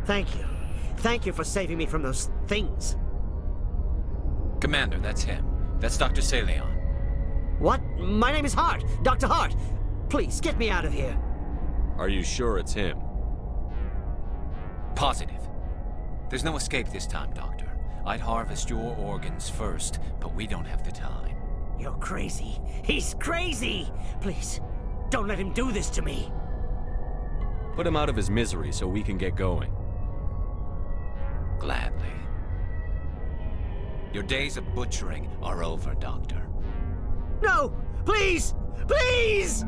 Thank you. Thank you for saving me from those things. Commander, that's him. That's Dr. Saleon. What? My name is Hart. Dr. Hart. Please, get me out of here. Are you sure it's him? Positive. There's no escape this time, Doctor. I'd harvest your organs first, but we don't have the time. You're crazy. He's crazy! Please, don't let him do this to me. Put him out of his misery so we can get going. Gladly. Your days of butchering are over, Doctor. No! Please! Please!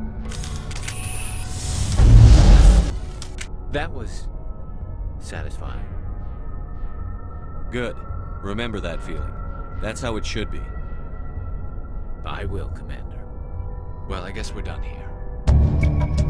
That was satisfying. Good. Remember that feeling. That's how it should be. I will, Commander. Well, I guess we're done here.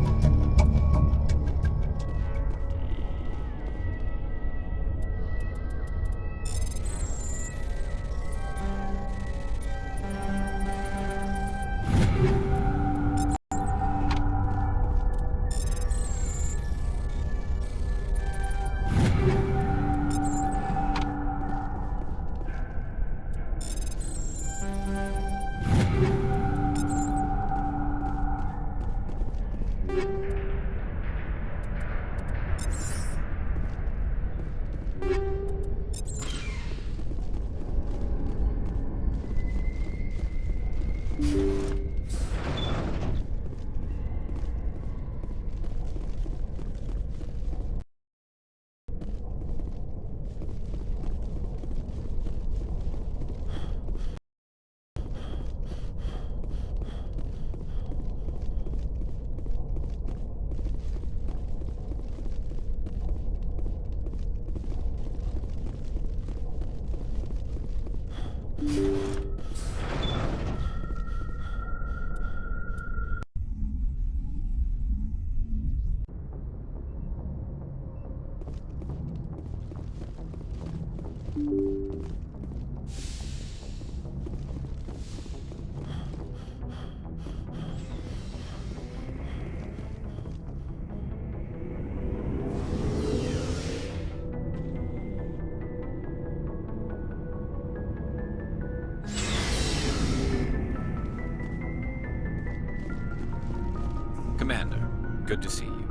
Commander, good to see you.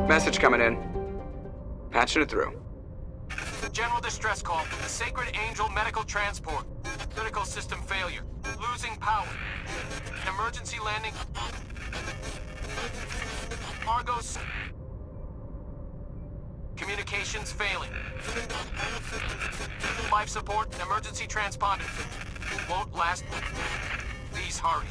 Message coming in. Patching it through. General distress call from the Sacred Angel Medical Transport. Critical system failure. Losing power. Emergency landing. Argos. Communications failing. Life support and emergency transponder. Won't last. Please hurry.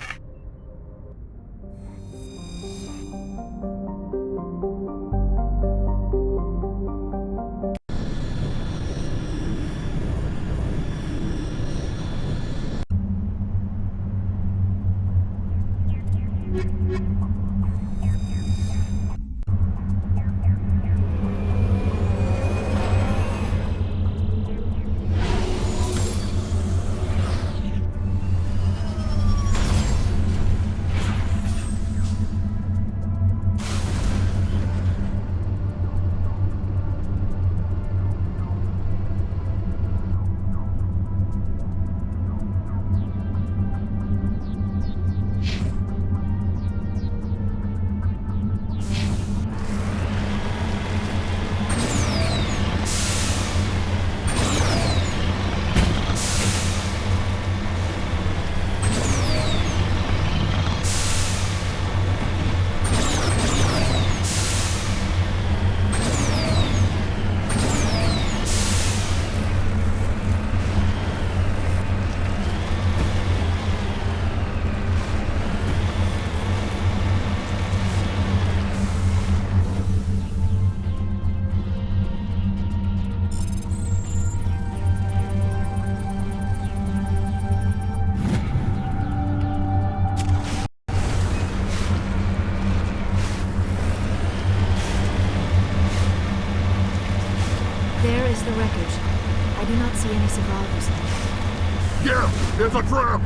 is the wreckage. I do not see any survivors there. Yeah, it's a trap!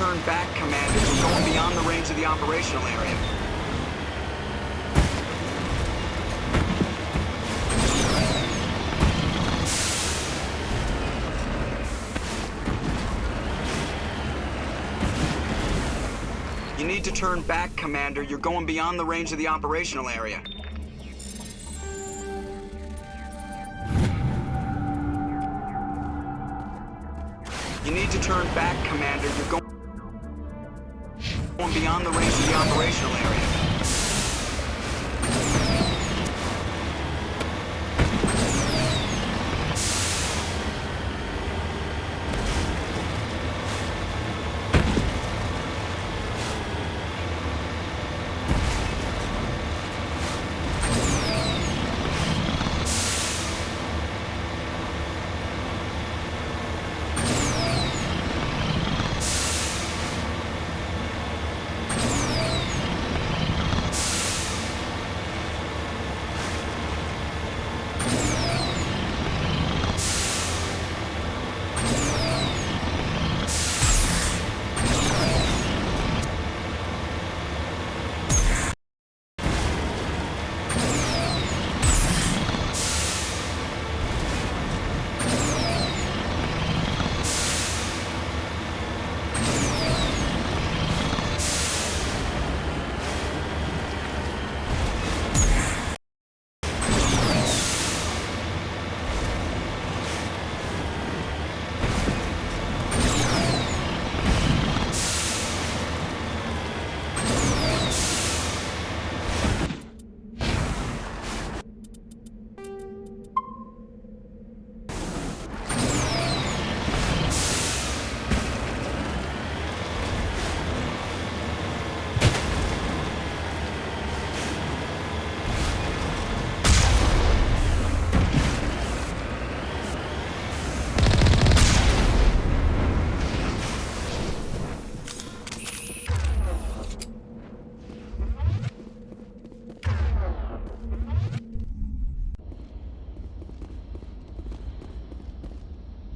turn back, Commander. We're going beyond the range of the operational area. need to turn back, Commander. You're going beyond the range of the operational area. You need to turn back, Commander. You're going beyond the range of the operational area.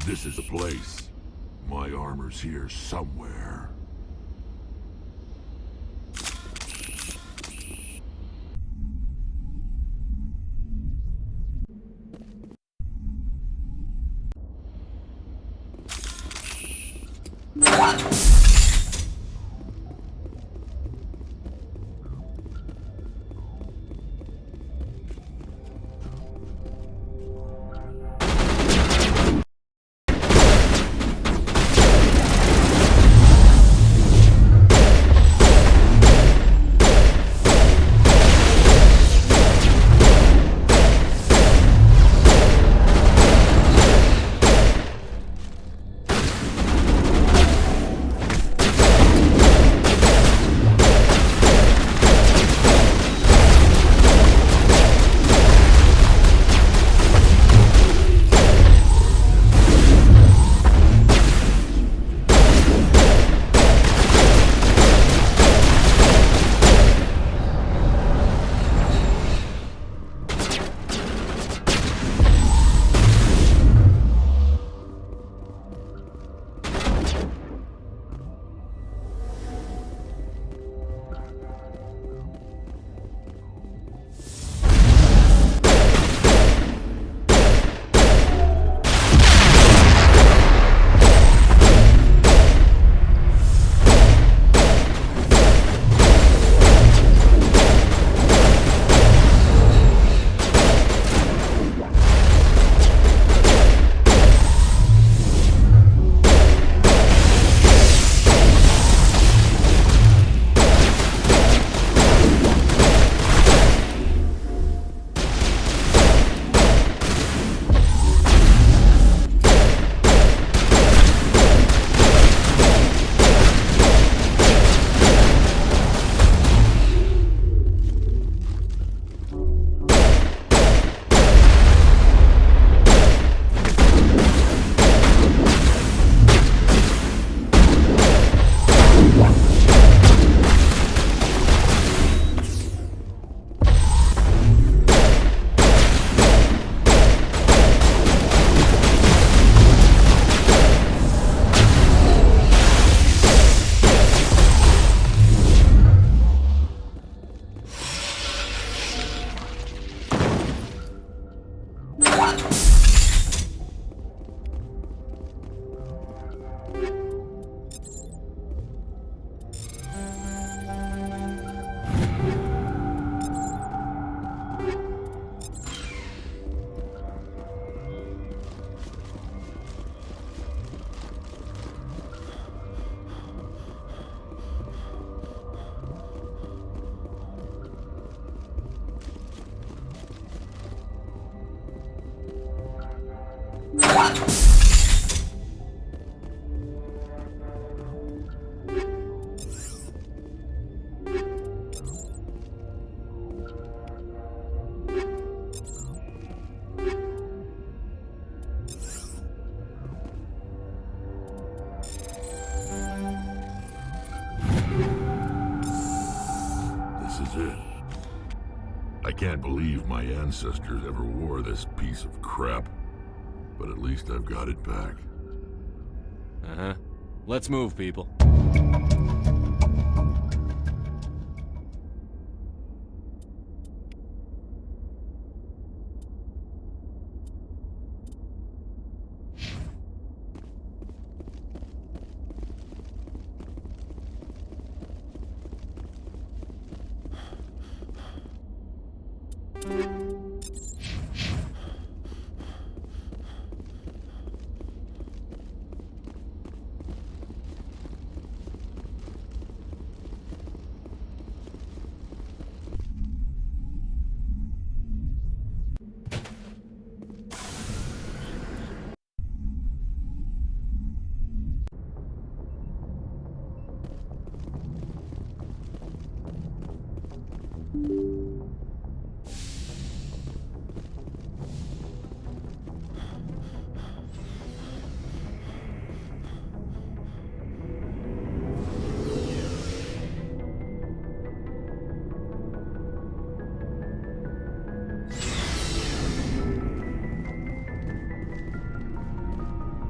This is the place. My armor's here somewhere. This is it. I can't believe my ancestors ever wore this piece of crap, but at least I've got it back. Uh-huh. Let's move, people.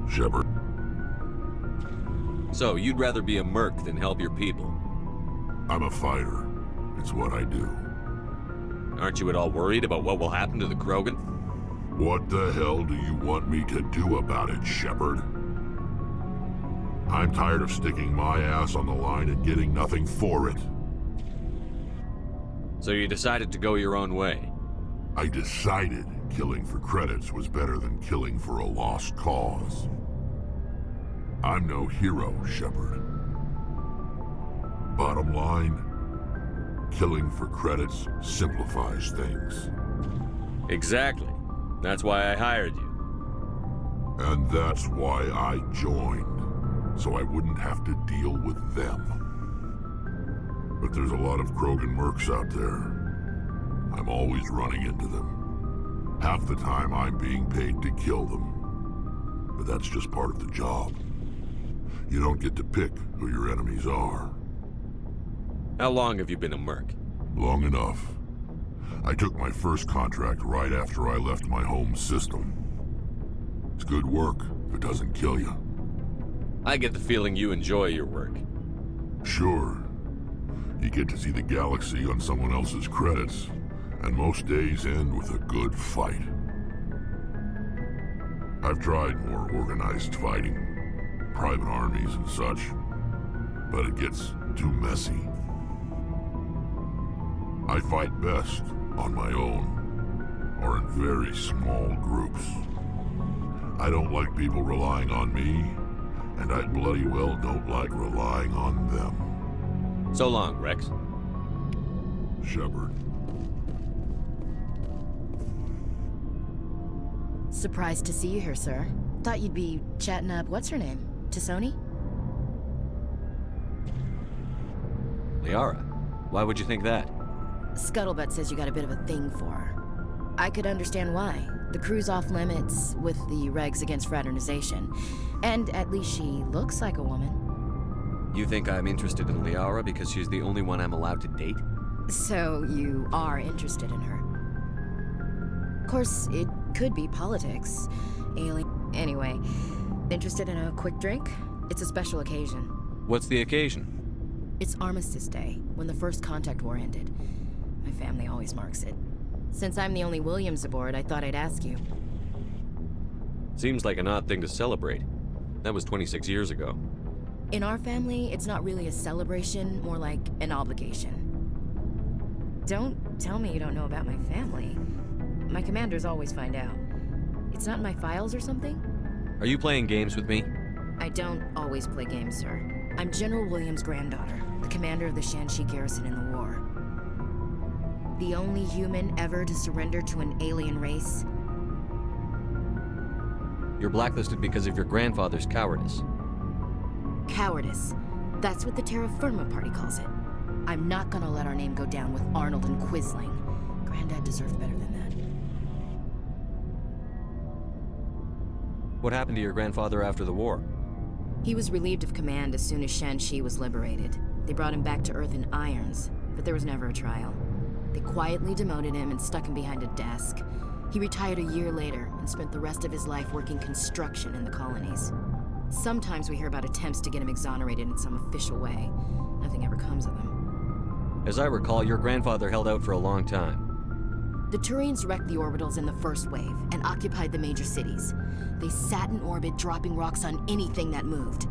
Shepard, So, you'd rather be a merc than help your people? I'm a fighter. It's what I do. Aren't you at all worried about what will happen to the Krogan? What the hell do you want me to do about it, Shepard? I'm tired of sticking my ass on the line and getting nothing for it. So you decided to go your own way? I decided killing for credits was better than killing for a lost cause. I'm no hero, Shepard. Bottom line, killing for credits simplifies things. Exactly. That's why I hired you. And that's why I joined, so I wouldn't have to deal with them. But there's a lot of Krogan mercs out there. I'm always running into them. Half the time I'm being paid to kill them. But that's just part of the job. You don't get to pick who your enemies are. How long have you been a merc? Long enough. I took my first contract right after I left my home system. It's good work if it doesn't kill you. I get the feeling you enjoy your work. Sure. You get to see the galaxy on someone else's credits, and most days end with a good fight. I've tried more organized fighting, private armies and such, but it gets too messy. I fight best on my own, or in very small groups. I don't like people relying on me, and I bloody well don't like relying on them. So long, Wrex. Shepard. Surprised to see you here, sir. Thought you'd be chatting up what's-her-name? T'Soni? Liara, why would you think that? Scuttlebutt says you got a bit of a thing for her. I could understand why. The crew's off limits with the regs against fraternization. And at least she looks like a woman. You think I'm interested in Liara because she's the only one I'm allowed to date? So you are interested in her. Of course, it could be politics. Alien. Anyway, interested in a quick drink? It's a special occasion. What's the occasion? It's Armistice Day, when the First Contact War ended. My family always marks it. Since I'm the only Williams aboard, I thought I'd ask you. Seems like an odd thing to celebrate. That was 26 years ago. In our family, it's not really a celebration, more like an obligation. Don't tell me you don't know about my family. My commanders always find out. It's not in my files or something? Are you playing games with me? I don't always play games, sir. I'm General Williams' granddaughter, the commander of the Shanxi garrison in the war. The only human ever to surrender to an alien race. You're blacklisted because of your grandfather's cowardice. Cowardice. That's what the Terra Firma Party calls it. I'm not gonna let our name go down with Arnold and Quisling. Granddad deserved better than that. What happened to your grandfather after the war? He was relieved of command as soon as Shanxi was liberated. They brought him back to Earth in irons, but there was never a trial. They quietly demoted him and stuck him behind a desk. He retired a year later and spent the rest of his life working construction in the colonies. Sometimes we hear about attempts to get him exonerated in some official way. Nothing ever comes of him. As I recall, your grandfather held out for a long time. The Turians wrecked the orbitals in the first wave and occupied the major cities. They sat in orbit, dropping rocks on anything that moved.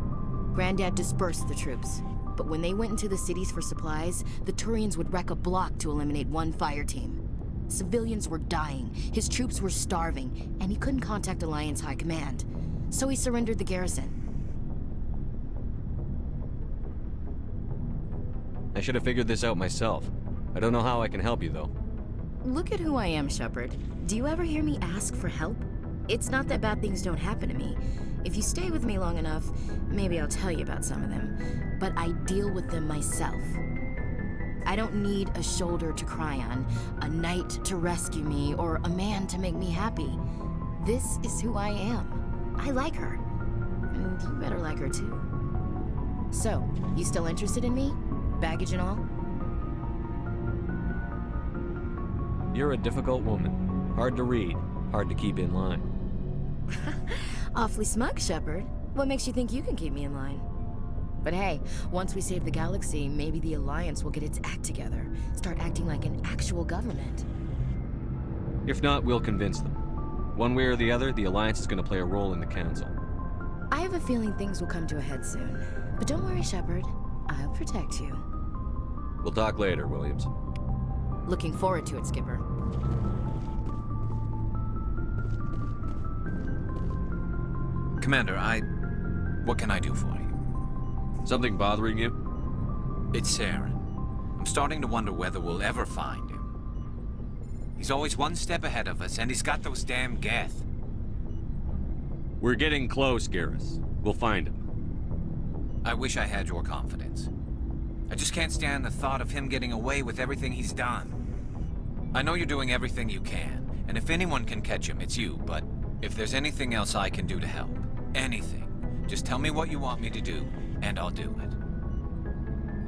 Granddad dispersed the troops, but when they went into the cities for supplies, the Turians would wreck a block to eliminate one fire team. Civilians were dying, his troops were starving, and he couldn't contact Alliance High Command. So he surrendered the garrison. I should have figured this out myself. I don't know how I can help you, though. Look at who I am, Shepard. Do you ever hear me ask for help? It's not that bad things don't happen to me. If you stay with me long enough, maybe I'll tell you about some of them. But I deal with them myself. I don't need a shoulder to cry on, a knight to rescue me, or a man to make me happy. This is who I am. I like her. And you better like her too. So, you still interested in me? Baggage and all? You're a difficult woman. Hard to read, hard to keep in line. Awfully smug, Shepard. What makes you think you can keep me in line? But hey, once we save the galaxy, maybe the Alliance will get its act together. Start acting like an actual government. If not, we'll convince them. One way or the other, the Alliance is going to play a role in the Council. I have a feeling things will come to a head soon. But don't worry, Shepard. I'll protect you. We'll talk later, Williams. Looking forward to it, Skipper. Commander, what can I do for you? Something bothering you? It's Saren. I'm starting to wonder whether we'll ever find him. He's always one step ahead of us, and he's got those damn Geth. We're getting close, Garrus. We'll find him. I wish I had your confidence. I just can't stand the thought of him getting away with everything he's done. I know you're doing everything you can, and if anyone can catch him, it's you, but if there's anything else I can do to help, anything, just tell me what you want me to do, and I'll do it.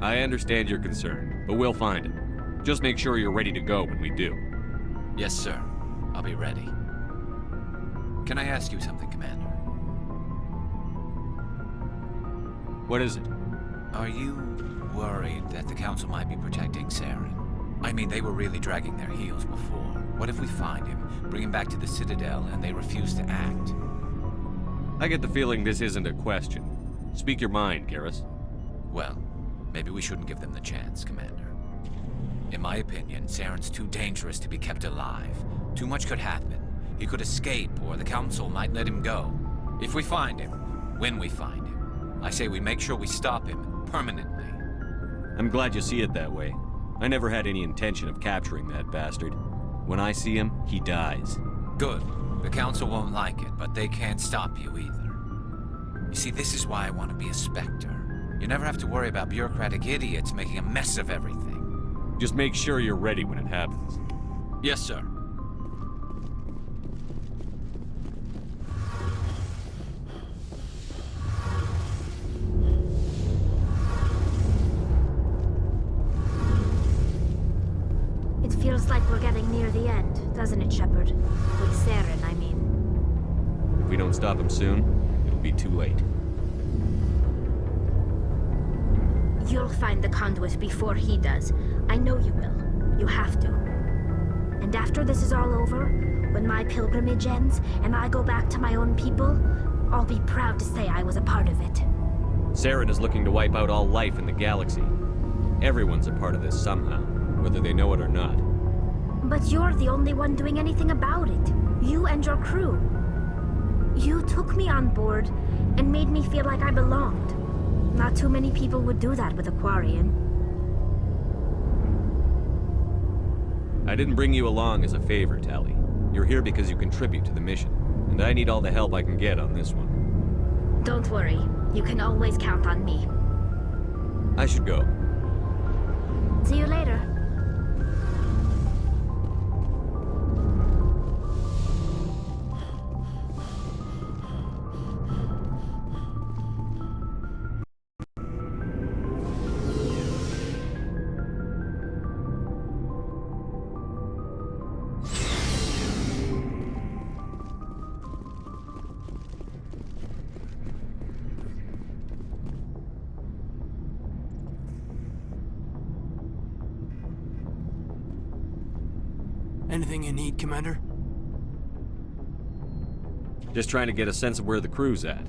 I understand your concern, but we'll find him. Just make sure you're ready to go when we do. Yes, sir. I'll be ready. Can I ask you something, Commander? What is it? Are you worried that the Council might be protecting Saren? I mean, they were really dragging their heels before. What if we find him, bring him back to the Citadel, and they refuse to act? I get the feeling this isn't a question. Speak your mind, Garrus. Well, maybe we shouldn't give them the chance, Commander. In my opinion, Saren's too dangerous to be kept alive. Too much could happen. He could escape, or the Council might let him go. If we find him, when we find him, I say we make sure we stop him permanently. I'm glad you see it that way. I never had any intention of capturing that bastard. When I see him, he dies. Good. The Council won't like it, but they can't stop you either. You see, this is why I want to be a Spectre. You never have to worry about bureaucratic idiots making a mess of everything. Just make sure you're ready when it happens. Yes, sir. It feels like we're getting near the end, doesn't it, Shepard? With Saren, I mean. If we don't stop him soon, it'll be too late. You'll find the conduit before he does. I know you will. You have to. And after this is all over, when my pilgrimage ends and I go back to my own people, I'll be proud to say I was a part of it. Saren is looking to wipe out all life in the galaxy. Everyone's a part of this somehow, whether they know it or not. But you're the only one doing anything about it. You and your crew. You took me on board and made me feel like I belonged. Not too many people would do that with a Quarian. I didn't bring you along as a favor, Tali. You're here because you contribute to the mission, and and I need all the help I can get on this one. Don't worry. You can always count on me. I should go. See you later. Anything you need, Commander? Just trying to get a sense of where the crew's at.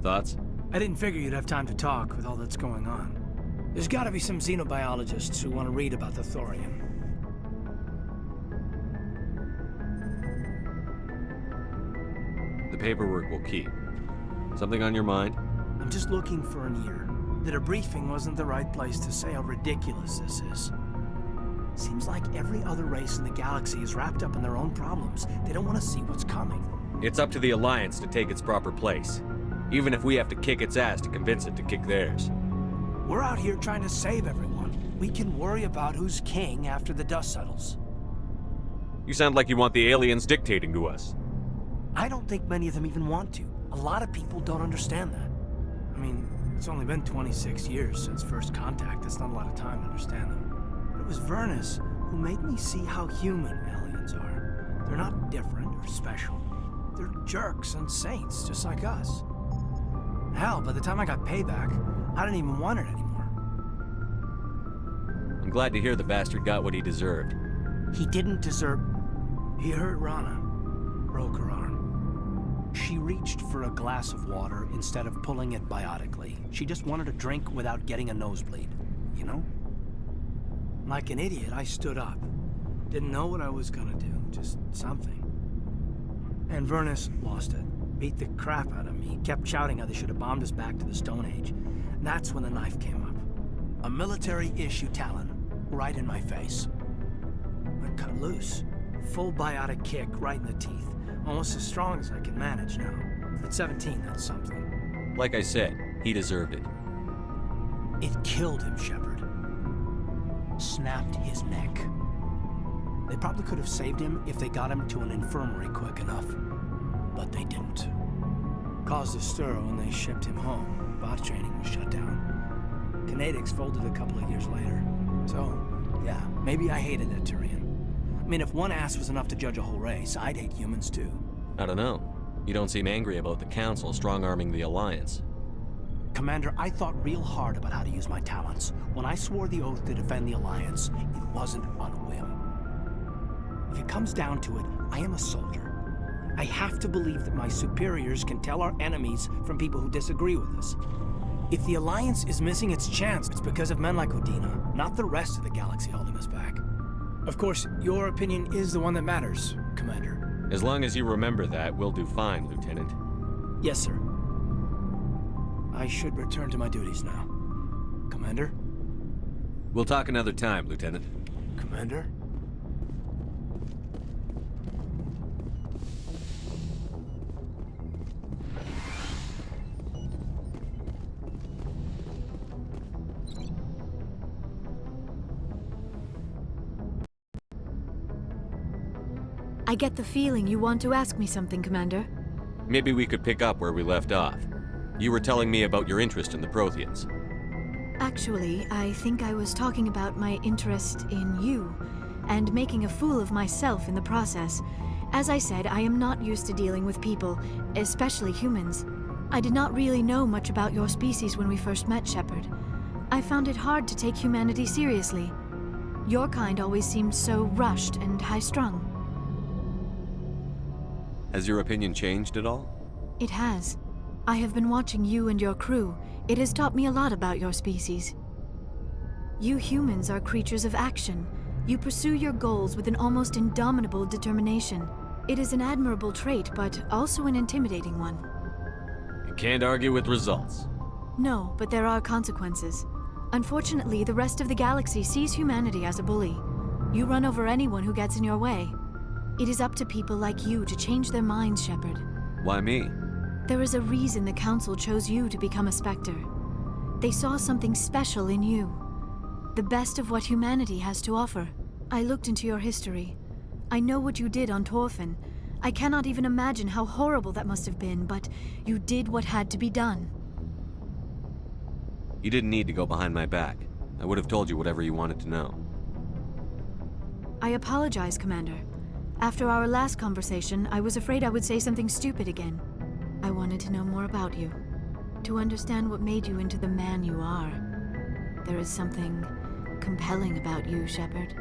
Thoughts? I didn't figure you'd have time to talk with all that's going on. There's gotta be some xenobiologists who want to read about the Thorian. The paperwork will keep. Something on your mind? I'm just looking for an ear. The debriefing wasn't the right place to say how ridiculous this is. Seems like every other race in the galaxy is wrapped up in their own problems. They don't want to see what's coming. It's up to the Alliance to take its proper place. Even if we have to kick its ass to convince it to kick theirs. We're out here trying to save everyone. We can worry about who's king after the dust settles. You sound like you want the aliens dictating to us. I don't think many of them even want to. A lot of people don't understand that. I mean, it's only been 26 years since first contact. That's not a lot of time to understand them. But it was Vernus who made me see how human aliens are. They're not different or special. They're jerks and saints, just like us. Hell, by the time I got payback, I didn't even want it anymore. I'm glad to hear the bastard got what he deserved. He didn't deserve... He hurt Rana. Broke her arm. She reached for a glass of water instead of pulling it biotically. She just wanted a drink without getting a nosebleed, you know? Like an idiot, I stood up. Didn't know what I was gonna do, just something. And Vernus lost it. Beat the crap out of me. Kept shouting how they should have bombed us back to the Stone Age. And that's when the knife came up. A military-issue talon, right in my face. I cut loose. Full biotic kick right in the teeth. Almost as strong as I can manage now. At 17, that's something. Like I said, he deserved it. It killed him, Shepard. Snapped his neck. They probably could have saved him if they got him to an infirmary quick enough. But they didn't. Caused a stir when they shipped him home. Bot training was shut down. Kinetics folded a couple of years later. So, yeah, maybe I hated that Turian. I mean, if one ass was enough to judge a whole race, I'd hate humans too. I don't know. You don't seem angry about the Council strong-arming the Alliance. Commander, I thought real hard about how to use my talents. When I swore the oath to defend the Alliance, it wasn't on a whim. If it comes down to it, I am a soldier. I have to believe that my superiors can tell our enemies from people who disagree with us. If the Alliance is missing its chance, it's because of men like Udina, not the rest of the galaxy holding us back. Of course, your opinion is the one that matters, Commander. As long as you remember that, we'll do fine, Lieutenant. Yes, sir. I should return to my duties now. Commander? We'll talk another time, Lieutenant. Commander? I get the feeling you want to ask me something, Commander. Maybe we could pick up where we left off. You were telling me about your interest in the Protheans. Actually, I think I was talking about my interest in you, and making a fool of myself in the process. As I said, I am not used to dealing with people, especially humans. I did not really know much about your species when we first met, Shepard. I found it hard to take humanity seriously. Your kind always seemed so rushed and high-strung. Has your opinion changed at all? It has. I have been watching you and your crew. It has taught me a lot about your species. You humans are creatures of action. You pursue your goals with an almost indomitable determination. It is an admirable trait, but also an intimidating one. You can't argue with results. No, but there are consequences. Unfortunately, the rest of the galaxy sees humanity as a bully. You run over anyone who gets in your way. It is up to people like you to change their minds, Shepard. Why me? There is a reason the Council chose you to become a Spectre. They saw something special in you. The best of what humanity has to offer. I looked into your history. I know what you did on Torfin. I cannot even imagine how horrible that must have been, but you did what had to be done. You didn't need to go behind my back. I would have told you whatever you wanted to know. I apologize, Commander. After our last conversation, I was afraid I would say something stupid again. I wanted to know more about you. To understand what made you into the man you are. There is something compelling about you, Shepard.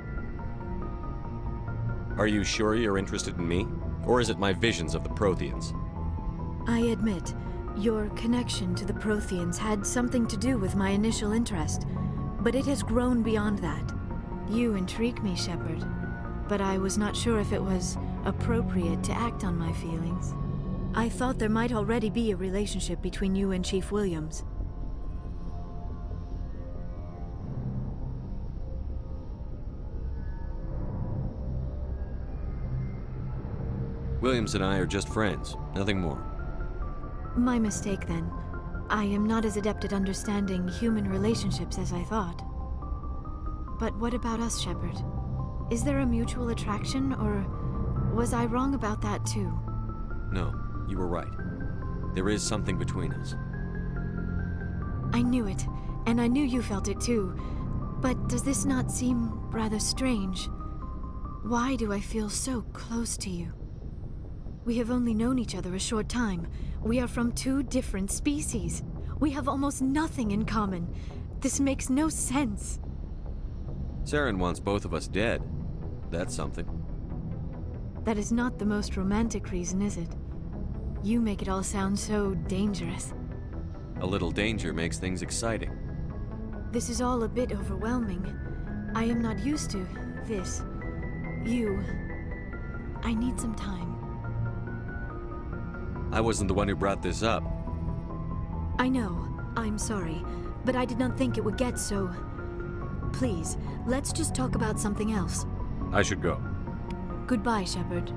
Are you sure you're interested in me? Or is it my visions of the Protheans? I admit, your connection to the Protheans had something to do with my initial interest, but it has grown beyond that. You intrigue me, Shepard, but I was not sure if it was appropriate to act on my feelings. I thought there might already be a relationship between you and Chief Williams. Williams and I are just friends, nothing more. My mistake, then. I am not as adept at understanding human relationships as I thought. But what about us, Shepard? Is there a mutual attraction, or was I wrong about that too? No, you were right. There is something between us. I knew it, and I knew you felt it too. But does this not seem rather strange? Why do I feel so close to you? We have only known each other a short time. We are from two different species. We have almost nothing in common. This makes no sense. Saren wants both of us dead. That's something. That is not the most romantic reason, is it? You make it all sound so dangerous. A little danger makes things exciting. This is all a bit overwhelming. I am not used to this. You. I need some time. I wasn't the one who brought this up. I know. I'm sorry. But I did not think it would get so... Please, let's just talk about something else. I should go. Goodbye, Shepard.